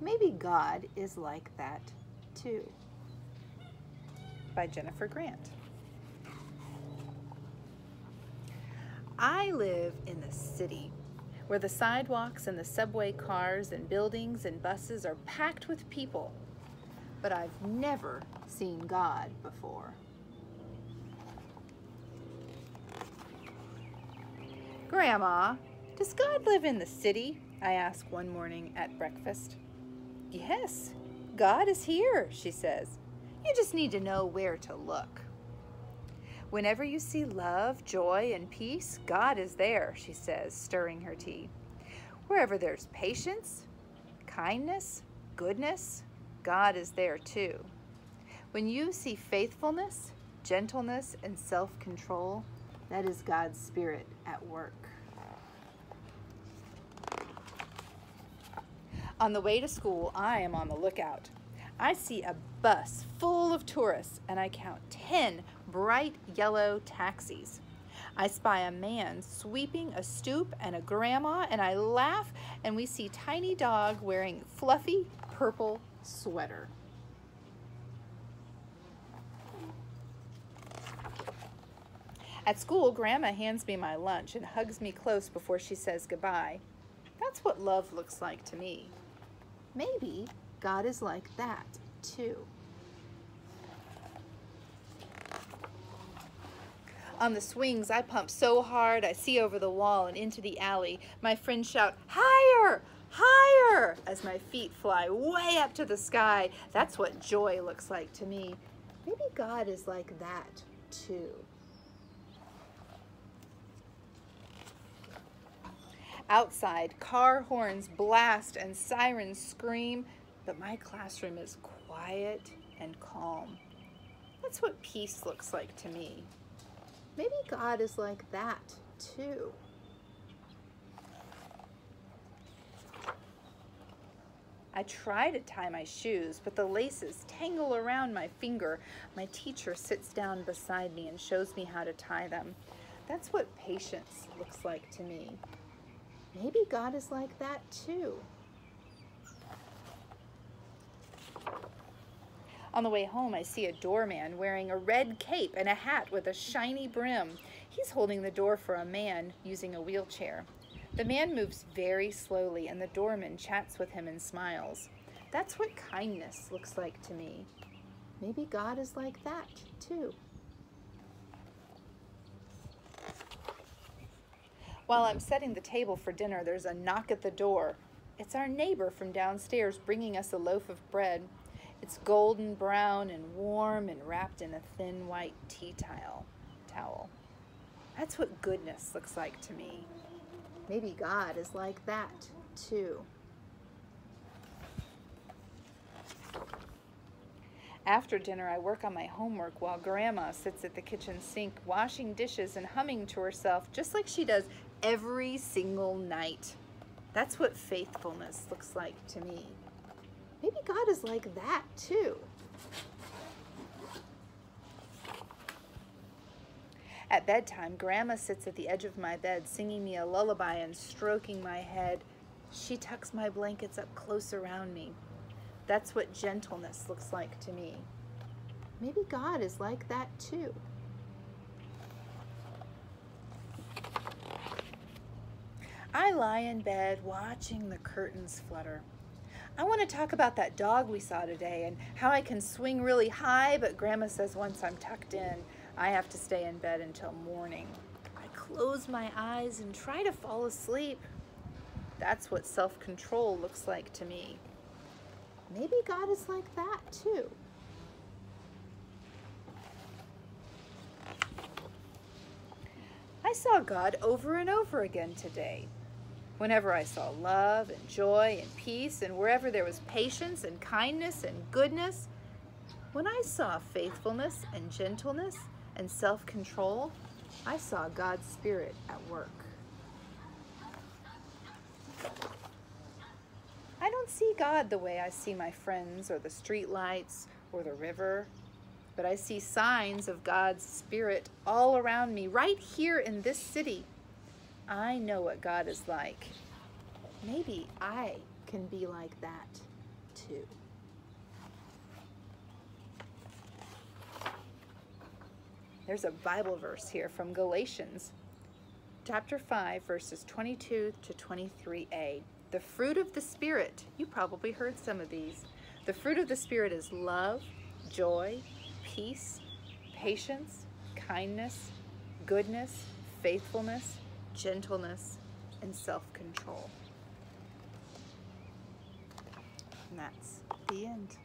Maybe God is like that too. By Jennifer Grant. I live in the city where the sidewalks and the subway cars and buildings and buses are packed with people, but I've never seen God before. Grandma, does God live in the city? I asked one morning at breakfast. Yes, God is here, she says. You just need to know where to look. Whenever you see love, joy, and peace, God is there, she says, stirring her tea. Wherever there's patience, kindness, goodness, God is there too. When you see faithfulness, gentleness, and self-control, that is God's Spirit at work. On the way to school, I am on the lookout. I see a bus full of tourists, and I count 10 bright yellow taxis. I spy a man sweeping a stoop and a grandma, and I laugh, and we see Tiny Dog wearing fluffy purple sweater. At school, Grandma hands me my lunch and hugs me close before she says goodbye. That's what love looks like to me. Maybe God is like that too. On the swings, I pump so hard I see over the wall and into the alley. My friends shout, "Higher! Higher!" as my feet fly way up to the sky. That's what joy looks like to me. Maybe God is like that too. Outside, car horns blast and sirens scream, but my classroom is quiet and calm. That's what peace looks like to me. Maybe God is like that too. I try to tie my shoes, but the laces tangle around my finger. My teacher sits down beside me and shows me how to tie them. That's what patience looks like to me. Maybe God is like that too. On the way home, I see a doorman wearing a red cape and a hat with a shiny brim. He's holding the door for a man using a wheelchair. The man moves very slowly, and the doorman chats with him and smiles. That's what kindness looks like to me. Maybe God is like that too. While I'm setting the table for dinner, there's a knock at the door. It's our neighbor from downstairs bringing us a loaf of bread. It's golden brown and warm and wrapped in a thin white tea towel. That's what goodness looks like to me. Maybe God is like that too. After dinner, I work on my homework while Grandma sits at the kitchen sink washing dishes and humming to herself just like she does every single night. That's what faithfulness looks like to me. Maybe God is like that too. At bedtime, Grandma sits at the edge of my bed singing me a lullaby and stroking my head. She tucks my blankets up close around me. That's what gentleness looks like to me. Maybe God is like that too. I lie in bed watching the curtains flutter. I want to talk about that dog we saw today and how I can swing really high, but Grandma says once I'm tucked in, I have to stay in bed until morning. I close my eyes and try to fall asleep. That's what self-control looks like to me. Maybe God is like that too. I saw God over and over again today. Whenever I saw love and joy and peace, and wherever there was patience and kindness and goodness, when I saw faithfulness and gentleness and self-control, I saw God's Spirit at work. I don't see God the way I see my friends or the street lights or the river, but I see signs of God's Spirit all around me, right here in this city. I know what God is like. Maybe I can be like that too. There's a Bible verse here from Galatians, chapter 5, verses 22 to 23a. The fruit of the Spirit, you probably heard some of these. The fruit of the Spirit is love, joy, peace, patience, kindness, goodness, faithfulness, gentleness, and self-control. And that's the end.